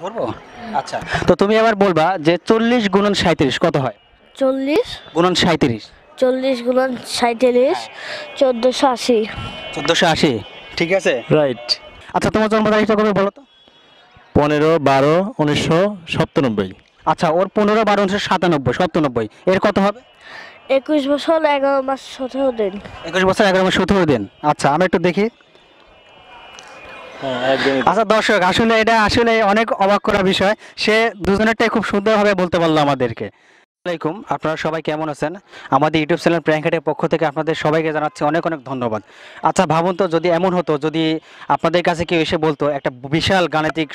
ধরবো। আচ্ছা, তো তুমি এবার বলবা যে 40 গুণন 37 কত হয়? 40 গুণন 37। 40 গুণন 37 1480। 1480, ঠিক আছে। রাইট। আচ্ছা, তোমার জন্ম তারিখটা কবে বলো তো? 15/12/1997। আচ্ছা, ওর 15/12/1997, 97, এর কত হবে? 21 বছর 11 মাস 17 দিন। 21 বছর 11 মাস 17 দিন। আচ্ছা, আমরা একটু দেখি। হ্যাঁ, একদমই। আচ্ছা দর্শক, আসলে এটা আসলে অনেক অবাক করা বিষয়। সে দুজনেরটাই খুব সুন্দরভাবে বলতে পারলো আমাদেরকে। আসসালামাইকুম, আপনারা সবাই কেমন আছেন? আমাদের ইউটিউব চ্যানেল প্র্যাঙ্কহাটের পক্ষ থেকে আপনাদের সবাইকে জানাচ্ছি অনেক অনেক ধন্যবাদ। আচ্ছা ভাবুন তো, যদি এমন হতো, যদি আপনাদের কাছে কেউ এসে বলতো, একটা বিশাল গাণিতিক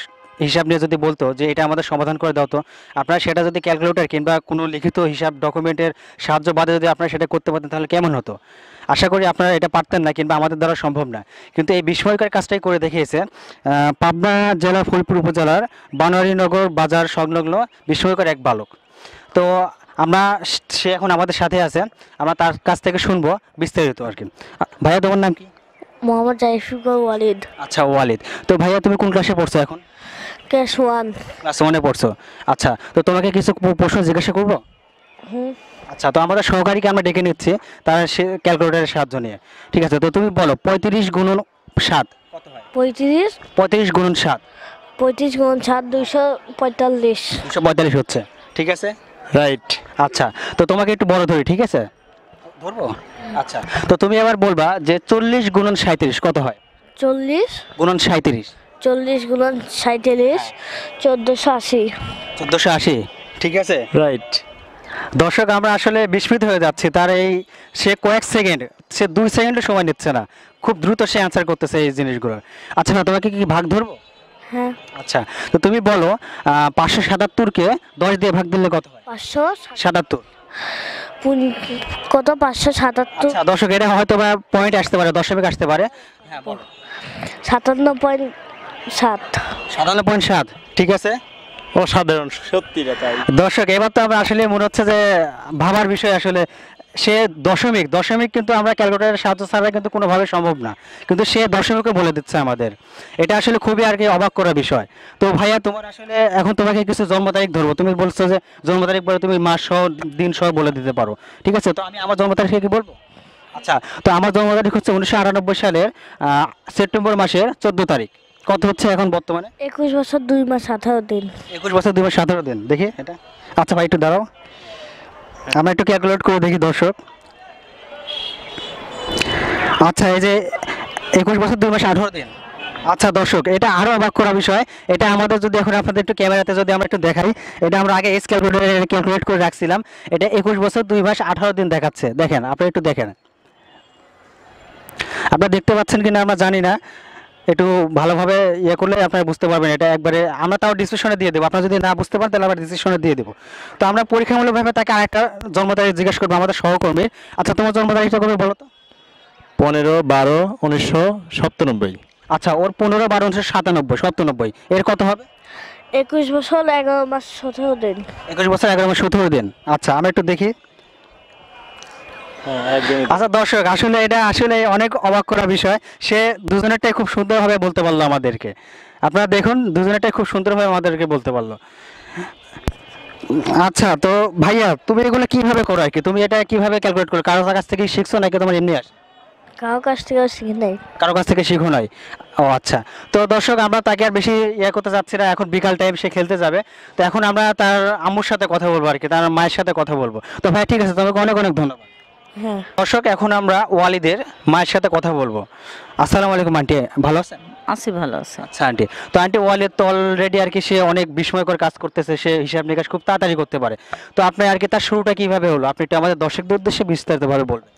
হিসাব নিয়ে যদি বলতো যে এটা আমাদের সমাধান করে দাও, তো আপনারা সেটা যদি ক্যালকুলেটর কিংবা কোনো লিখিত হিসাব ডকুমেন্টের সাহায্য বাদে যদি আপনারা সেটা করতে পারতেন, তাহলে কেমন হতো? আশা করি আপনারা এটা পারতেন না, কিংবা আমাদের দ্বারা সম্ভব না। কিন্তু এই বিস্ময়কর কাজটাই করে দেখিয়েছে পাবনা জেলার ফরিদপুর উপজেলার বানোয়ারীনগর বাজার সংলগ্ন বিস্ময়কর এক বালক। তো আমরা, সে এখন আমাদের সাথে আছে, আমরা তার কাছ থেকে শুনবো বিস্তারিত আর কি। ভাইয়া, তোমার নাম কি? মোহাম্মদ জাইফুল ওয়ালিদ। আচ্ছা, ওয়ালিদ। তো ভাইয়া, তুমি কোন ক্লাসে পড়ছো এখন? ক্লাস 1। ক্লাস 1-এ পড়ছো। আচ্ছা, তো তোমাকে কিছু প্রশ্ন জিজ্ঞাসা করবো? হুম। আচ্ছা, তো আমাদের সহকারীকে আমরা ডেকে নিচ্ছি, তার সে ক্যালকুলেটরের সাহায্য নিয়ে। ঠিক আছে, তো তুমি বলো 35 গুণন 7 কত হয়? 35 35 গুণন 7 35 গুণন 7 245। 245 হচ্ছে, ঠিক আছে। রাইট। আচ্ছা, তো তোমাকে একটু বড় ধরি, ঠিক আছে? ধরবো। আচ্ছা, তো তুমি এবার বলবা যে 40 গুণন 37 কত হয়? 40 গুণন 37। 40 গুণন 37 1480। 1480, ঠিক আছে। রাইট। দর্শক, আমরা আসলে বিস্মিত হয়ে যাচ্ছি। তার এই, সে কয়েক সেকেন্ড, সে 2 সেকেন্ডও সময় নিচ্ছে না, খুব দ্রুত সে অ্যান্সার করতেছে এই জিনিসগুলো। আচ্ছা, না তোমাকে কি ভাগ ধরবো? হ্যাঁ। আচ্ছা, তো তুমি বলো 577-কে 10 দিয়ে ভাগ দিলে কত হয়? 577। 77। কত? 577। আচ্ছা দর্শক, এটা হয়তো বা পয়েন্ট আসতে পারে, দশমিক আসতে পারে। হ্যাঁ বলো। 57.7। 57.7, ঠিক আছে। অসাধারণ, সত্যি রে তাই। দর্শক, এবার তো আমরা আসলে মনে হচ্ছে যে ভাবার বিষয় আসলে। সে দশমিক দশমিক কিন্তু আমরা ক্যালকুলেটরের সাহায্য ছাড়া কিন্তু কোনোভাবে সম্ভব না, কিন্তু সে দশমিকও বলে দিচ্ছে আমাদের। এটা আসলে খুবই আর কি অবাক করা বিষয়। তো ভাইয়া, তোমার আসলে এখন তোমাকে কিছু জন্ম তারিখ ধরবো। তুমি বলছো যে জন্ম তারিখ বলে তুমি মাস সহ দিন সহ বলে দিতে পারো, ঠিক আছে। তো আমি আমার জন্ম তারিখ কি বলবো? আচ্ছা, তো আমার জন্ম তারিখ হচ্ছে 1998 সালের সেপ্টেম্বর মাসের 14 তারিখ। কত হচ্ছে এখন বর্তমানে? 21 বছর 2 মাস 18 দিন। 21 বছর 2 মাস 17 দিন, দেখি এটা। আচ্ছা ভাই, একটু দাঁড়াও, আমরা একটু ক্যালকুলেট করে দেখি দর্শক। আচ্ছা, এই যে 21 বছর 2 মাস 18 দিন। আচ্ছা দর্শক, এটা আরো অবাক করা বিষয়। এটা আমাদের যদি এখন আপনাদের একটু ক্যামেরাতে যদি আমরা একটু দেখাই, এটা আমরা আগে এস ক্যালকুলেটরে ক্যালকুলেট করে রাখছিলাম। এটা 21 বছর 2 মাস 18 দিন দেখাচ্ছে। দেখেন, আপনারা একটু দেখেন, আপনারা দেখতে পাচ্ছেন কিনা আমরা জানি না। একটু ভালোভাবে ইয়ে করলে আপনারা বুঝতে পারবেন। এটা একবারে আমরা তাও ডিসক্রিপশনে দিয়ে দেবো, আপনারা যদি না বুঝতে পারেন তাহলে আবার ডিসক্রিপশনে দিয়ে দেবো। তো আমরা পরীক্ষামূলকভাবে তাকে আরেকটা জন্ম তারিখ জিজ্ঞেস করবো আমাদের সহকর্মীর। আচ্ছা, তোমার জন্ম তারিখটা কবে বলো তো? 15/12/1997। আচ্ছা, ওর 15/12/1997, 97, এর কত হবে? 21 বছর 11 মাস 17 দিন। 21 বছর 11 মাস 17 দিন। আচ্ছা, আমরা একটু দেখি। হ্যাঁ, একদমই। আচ্ছা দর্শক, আসলে এটা আসলে অনেক অবাক করা বিষয়। সে দুজনেরটাই খুব সুন্দরভাবে বলতে পারলো আমাদেরকে। আপনারা দেখুন, দুজনেরটাই খুব সুন্দরভাবে আমাদেরকে বলতে পারলো। আচ্ছা, তো ভাইয়া, তুমি এগুলো কিভাবে করো আর কি? তুমি এটা কিভাবে ক্যালকুলেট করো? কারোর কাছ থেকে শিখছো নাকি তোমার এমনি আসে? কারো কাছ থেকে শিখে নাই। কারো কাছ থেকে শিখো নাই? ও আচ্ছা। তো দর্শক, আমরা তাকে আর বেশি ইয়ে করতে চাচ্ছি না, এখন বিকাল টাইম, সে খেলতে যাবে। তো এখন আমরা তার আম্মুর সাথে কথা বলবো আর কি, তার মায়ের সাথে কথা বলবো। তো ভাই, ঠিক আছে, তোমাকে অনেক অনেক ধন্যবাদ। হ্যাঁ। দর্শক, এখন আমরা ওয়ালিদের মায়ের সাথে কথা বলবো। আসসালামু আলাইকুম আন্টি, ভালো আছেন? আছি, ভালো আছে। আচ্ছা আন্টি, তো আন্টি, ওয়ালিদ তো অলরেডি আর কি সে অনেক বিস্ময়কর কাজ করতেছে, সে হিসাব নিকাশ খুব তাড়াতাড়ি করতে পারে। তো আপনি আর কি তার শুরুটা কিভাবে হলো, আপনি একটু আমাদের দর্শকদের উদ্দেশ্যে বিস্তারিতভাবে বলবেন।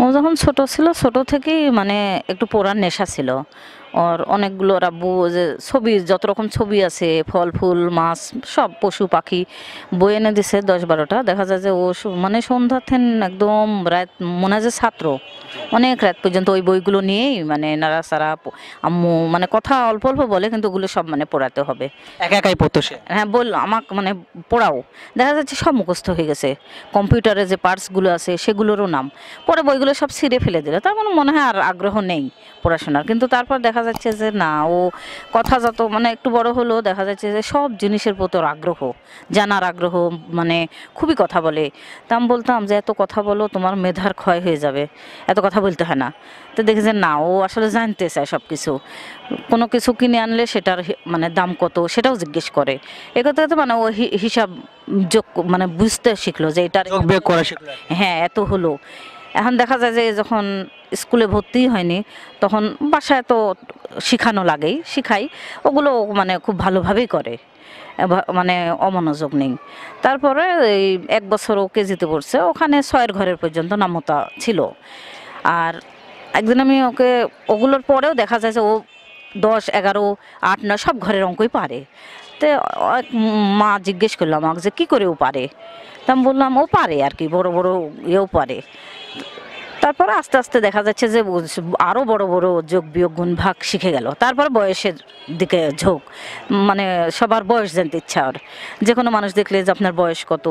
ও যখন ছোট ছিল, ছোট থেকেই মানে একটু পড়ার নেশা ছিল ওর। অনেকগুলো রাব্বু যে ছবি, যত রকম ছবি আছে, ফল ফুল মাছ সব পশু পাখি বই এনে দিছে 10-12টা। দেখা যায় যে ও মানে সন্ধ্যা থেন একদম রাত, মনে হয় যে ছাত্র, অনেক রাত পর্যন্ত ওই বইগুলো নিয়েই মানে নাড়াচাড়া। আম্মু মানে কথা অল্প অল্প বলে, কিন্তু ওগুলো সব মানে পড়াতে হবে। একা একাই পড়তো সে? হ্যাঁ, বললো আমাকে মানে পড়াও। দেখা যাচ্ছে সব মুখস্থ হয়ে গেছে, কম্পিউটারে যে পার্টসগুলো আছে সেগুলোরও নাম। পরে বইগুলো সব ছিঁড়ে ফেলে দিল, তার মানে মনে হয় আর আগ্রহ নেই পড়াশোনার। কিন্তু তারপর দেখা যাচ্ছে যে না, ও কথা যত মানে একটু বড় হলো দেখা যাচ্ছে যে সব জিনিসের প্রতি ওর আগ্রহ, জানার আগ্রহ, মানে খুবই কথা বলে। তা আমি বলতাম যে এত কথা বলো তোমার মেধার ক্ষয় হয়ে যাবে, এত কথা বলতে হয় না। তো দেখি যে না, ও আসলে জানতে চায় সব কিছু। কোনো কিছু কিনে আনলে সেটার মানে দাম কত সেটাও জিজ্ঞেস করে। একথাতে মানে ও হিসাব যোগ মানে বুঝতে শিখলো যে এটার যোগ বিয়োগ করা শিখলো। হ্যাঁ এত হলো। এখন দেখা যায় যে যখন স্কুলে ভর্তি হয়নি তখন বাসায় তো শিখানো লাগেই, শিখাই, ওগুলো মানে খুব ভালোভাবেই করে, মানে অমনোযোগ নেই। তারপরে এই 1 বছর ও কেজিতে পড়ছে, ওখানে 6 ঘরের পর্যন্ত নামতা ছিল। আর একদিন আমি ওকে ওগুলোর পরেও দেখা যায় যে ও 10, 11, 8, 9 সব ঘরের অঙ্কই পারে। তো মা জিজ্ঞেস করলো আমাকে যে কী করে ও পারে। তা আমি বললাম ও পারে আর কি, বড় বড় ইয়েও পারে। তারপরে আস্তে আস্তে দেখা যাচ্ছে যে আরও বড় বড় যোগ বিয়োগ গুণ ভাগ শিখে গেল। তারপর বয়সের দিকে ঝোঁক, মানে সবার বয়স জানতে ইচ্ছা। আর যে কোনো মানুষ দেখলে যে আপনার বয়স কত,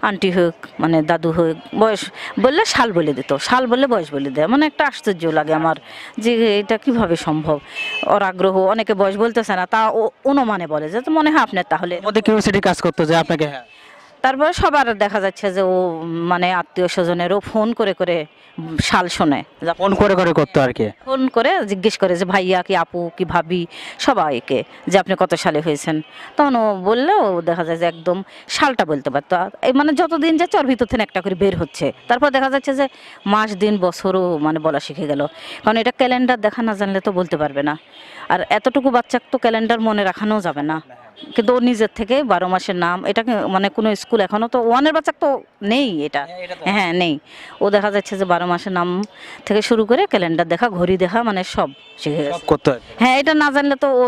আন্টি হোক মানে দাদু হোক, বয়স বললে সাল বলে দিত, সাল বললে বয়স বলে দেয়। মানে একটা আশ্চর্য লাগে আমার যে এটা কিভাবে সম্ভব। ওর আগ্রহ, অনেকে বয়স বলতেছে না, তা ও অনুমানে বলে যে তো মনে হয় আপনার তাহলে। ওর মধ্যে কিউরিওসিটি কাজ করতো যে আপনাকে, হ্যাঁ। তারপরে সবার দেখা যাচ্ছে যে ও মানে আত্মীয় স্বজনেরও ফোন করে করে সাল শোনে, ফোন করে করে করতো আর কি। ফোন করে জিজ্ঞেস করে যে ভাইয়া কি আপু কি ভাবি সবাইকে যে আপনি কত সালে হয়েছেন। তখন ও বললেও দেখা যায় যে একদম সালটা বলতে পারতো। এই মানে যতদিন যাচ্ছে ওর ভিতর থেকে একটা করে বের হচ্ছে। তারপর দেখা যাচ্ছে যে মাস দিন বছরও মানে বলা শিখে গেল। কারণ এটা ক্যালেন্ডার দেখা না জানলে তো বলতে পারবে না। আর এতটুকু বাচ্চাকে তো ক্যালেন্ডার মনে রাখানো যাবে না, কিন্তু ও নিজের থেকে 12 মাসের নাম, এটা মানে কোনো স্কুল এখনও তো 1-এর বাচ্চা তো নেই এটা। হ্যাঁ নেই। ও দেখা যাচ্ছে যে 12 মাসের নাম থেকে শুরু করে ক্যালেন্ডার দেখা, ঘড়ি দেখা, মানে সব শিখে গেছে। করতো আর কি। হ্যাঁ এটা না জানলে তো ও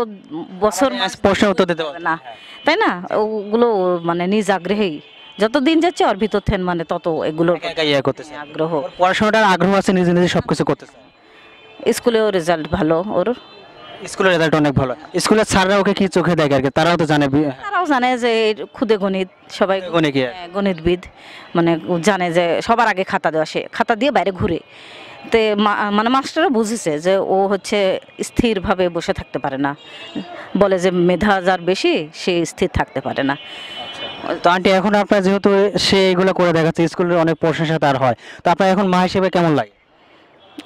বছর প্রশ্নের উত্তর দিতে পারবে না, তাই না? ওগুলো মানে নিজ আগ্রহেই যত দিন যাচ্ছে ওর ভিতর থেকে মানে তত এগুলোর একা একা ইয়ে করতেছে। আগ্রহ। ওর পড়াশোনাটার আগ্রহ আছে, নিজে নিজে সবকিছু করতেছে। স্কুলেও রেজাল্ট ভালো ওর। স্কুলের রেজাল্ট অনেক ভালো। স্কুলের স্যাররা ওকে কি চোখে দেখে আর কি, তারাও তো জানে। তারাও জানে যে খুদে গণিত, সবাই গণিত কি? হ্যাঁ, গণিতবিদ, মানে জানে যে সবার আগে খাতা দেওয়া, সে খাতা দিয়ে বাইরে ঘুরে। তে মানে মাস্টারও বুঝেছে যে ও হচ্ছে স্থিরভাবে বসে থাকতে পারে না, বলে যে মেধা যার বেশি সে স্থির থাকতে পারে না। তো আন্টি এখন আপনার যেহেতু সে এগুলো করে দেখাচ্ছে, স্কুলের অনেক প্রশংসা তার হয়, তো আপনার এখন মা হিসেবে কেমন লাগে?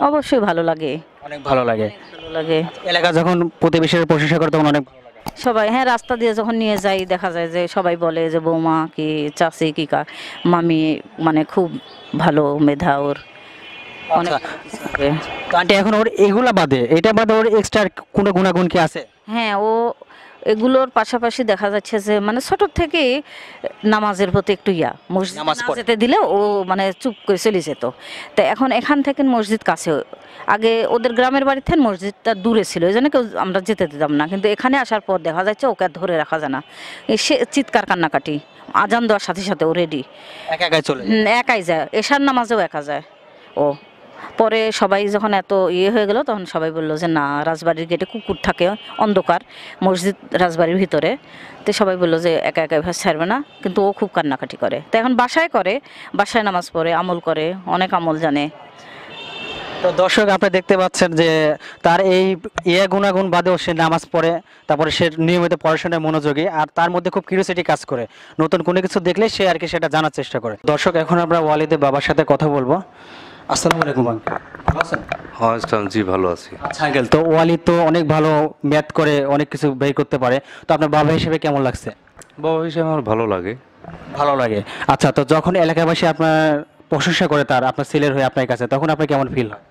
অবশ্যই ভালো লাগে, অনেক ভালো লাগে। ভালো লাগে। এলাকা যখন প্রতিবেশীর প্রশংসা করে তখন অনেক ভালো লাগে। সবাই হ্যাঁ রাস্তা দিয়ে যখন নিয়ে যাই দেখা যায় যে সবাই বলে যে বৌমা কি চাচি কি মামি মানে খুব ভালো মেধা ওর, অনেক আচ্ছা। তো আন্টি এখন ওর এগুলা বাদে, এটা বাদে ওর এক্সট্রা কোনো গুণাগুণ কি আছে? হ্যাঁ ও এগুলোর পাশাপাশি দেখা যাচ্ছে যে মানে ছোট থেকে নামাজের প্রতি একটু মসজিদ নামাজ পড়ে। যেতে দিলে ও মানে চুপ করে চলে যেত। তো এখন এখান থেকে মসজিদ কাছে, আগে ওদের গ্রামের বাড়ি থেকে মসজিদটা দূরে ছিল, এই জন্য কেউ আমরা যেতে দিতাম না। কিন্তু এখানে আসার পর দেখা যাচ্ছে ওকে আর ধরে রাখা যায় না, সে চিৎকার কান্নাকাটি, আজান দেওয়ার সাথে সাথে ও রেডি, একা একাই চলে যায়। একাই যায়, এশার নামাজেও একা যায় ও। পরে সবাই যখন এত হয়ে গেল তখন সবাই বললো যে না, রাজবাড়ির গেটে কুকুর থাকে, অন্ধকার মসজিদ রাজবাড়ির ভিতরে, তো সবাই বললো যে একা একা ভাস ছাড়বে না। কিন্তু ও খুব কান্নাকাটি করে, তো এখন বাসায় করে, বাসায় নামাজ পড়ে, আমল করে, অনেক আমল জানে। তো দর্শক আপনি দেখতে পাচ্ছেন যে তার এই গুণাগুণ বাদেও সে নামাজ পড়ে, তারপরে সে নিয়মিত পড়াশোনায় মনোযোগী, আর তার মধ্যে খুব কিউরিওসিটি কাজ করে, নতুন কোনো কিছু দেখলে সে আর কি সেটা জানার চেষ্টা করে। দর্শক এখন আমরা ওয়ালিদের বাবার সাথে কথা বলবো। আসসালামু আলাইকুম আঙ্কেল, ভালো আছেন? হ্যাঁ ইসলাম, জি ভালো আছি। আচ্ছা আঙ্কেল, তো ওয়ালিদ তো অনেক ভালো ম্যাথ করে, অনেক কিছু বের করতে পারে, তো আপনার বাবা হিসেবে কেমন লাগছে? বাবা হিসেবে আমার ভালো লাগে। ভালো লাগে। আচ্ছা, তো যখন এলাকাবাসী আপনার প্রশংসা করে তার আপনার ছেলের হয়ে আপনার কাছে, তখন আপনার কেমন ফিল হয়?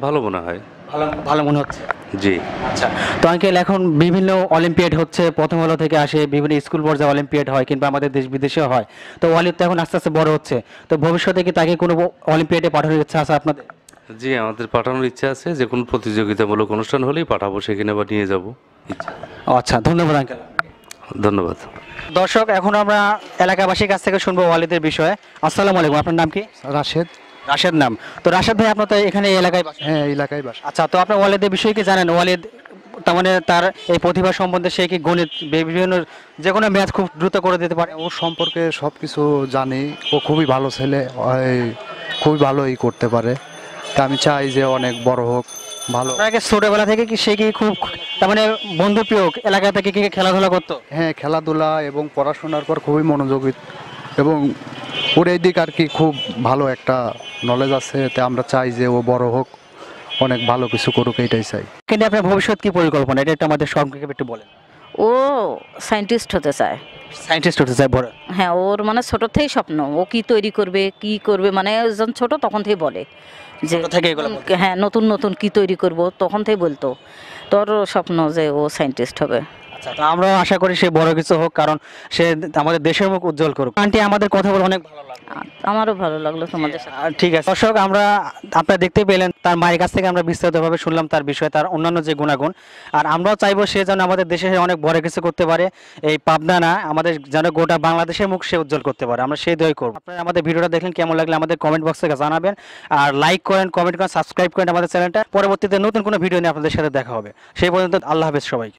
ভালো মনে হয়। ভালো ভালো মনে হচ্ছে। জি। আচ্ছা, তো আঙ্কেল এখন বিভিন্ন অলিম্পিয়াড হচ্ছে, প্রথম আলো থেকে আসে, বিভিন্ন স্কুল পর্যায়ে অলিম্পিয়াড হয়, কিংবা আমাদের দেশ বিদেশেও হয়, তো ওয়ালিদ তো এখন আস্তে আস্তে বড় হচ্ছে, তো ভবিষ্যতে কি তাকে কোনো অলিম্পিয়াডে পাঠানোর ইচ্ছা আছে আপনাদের? জি, আমাদের পাঠানোর ইচ্ছা আছে, যে কোনো প্রতিযোগিতামূলক অনুষ্ঠান হলেই পাঠাবো, সেখানে বা নিয়ে যাব ইচ্ছা। আচ্ছা, ধন্যবাদ আঙ্কেল। ধন্যবাদ। দর্শক এখন আমরা এলাকাবাসীর কাছ থেকে শুনবো ওয়ালিদের বিষয়ে। আসসালামু আলাইকুম, আপনার নাম কি? রাশেদ। রাশেদ নাম। তো রাশেদ ভাই, আপনার তো এখানে এই এলাকায় বাসা। হ্যাঁ, এলাকায় বাসা। আচ্ছা, তো আপনার ওয়ালিদের বিষয়ে কি জানেন? ওয়ালিদ তার মানে তার এই প্রতিভা সম্বন্ধে সে কি গণিত বিভিন্ন যে কোনো ম্যাথ খুব দ্রুত করে দিতে পারে? ওর সম্পর্কে সব কিছু জানি, ও খুবই ভালো ছেলে, খুবই ভালো করতে পারে। তা আমি চাই যে অনেক বড় হোক, ভালো। আপনার আগে ছোটবেলা থেকে কি সে কি খুব তার মানে বন্ধুপ্রিয় এলাকা থেকে কি খেলাধুলা করতো? হ্যাঁ, খেলাধুলা এবং পড়াশোনার পর খুবই মনোযোগী এবং ওর এই দিক আর কি খুব ভালো একটা নলেজ আছে। তে আমরা চাই যে ও বড় হোক, অনেক ভালো কিছু করুক, এইটাই চাই। কিন্তু আপনার ভবিষ্যৎ কি পরিকল্পনা এটা একটু আমাদের সংক্ষেপে একটু বলেন। ও সায়েন্টিস্ট হতে চায়। সায়েন্টিস্ট হতে চাই বড়। হ্যাঁ, ওর মানে ছোট থেকেই স্বপ্ন, ও কি তৈরি করবে কি করবে, মানে যখন ছোট তখন থেকে বলে যে ছোট থেকে এগুলো বলতো? হ্যাঁ নতুন নতুন কি তৈরি করব, তখন থেকে বলতো। তোর স্বপ্ন যে ও সায়েন্টিস্ট হবে। আচ্ছা, তো আমরা আশা করি সে বড় কিছু হোক, কারণ সে আমাদের দেশের মুখ উজ্জ্বল করুক। আন্টি, আমাদের কথা বলে অনেক ভালো লাগলো। আমারও ভালো লাগলো তোমাদের সাথে। ঠিক আছে দর্শক, আমরা আপনারা দেখতে পেলেন তার মায়ের কাছ থেকে আমরা বিস্তারিতভাবে শুনলাম তার বিষয়ে, তার অন্যান্য যে গুণাগুণ। আর আমরাও চাইবো সে যেন আমাদের দেশে অনেক বড় কিছু করতে পারে, এই পাবনা না আমাদের যেন গোটা বাংলাদেশের মুখ সে উজ্জ্বল করতে পারে, আমরা সেই দয় করবো। আপনারা আমাদের ভিডিওটা দেখলেন, কেমন লাগলে আমাদের কমেন্ট বক্সে জানাবেন, আর লাইক করেন, কমেন্ট করেন, সাবস্ক্রাইব করেন আমাদের চ্যানেলটা। পরবর্তীতে নতুন কোনো ভিডিও নিয়ে আপনাদের সাথে দেখা হবে। সেই পর্যন্ত আল্লাহ হাফেজ সবাই।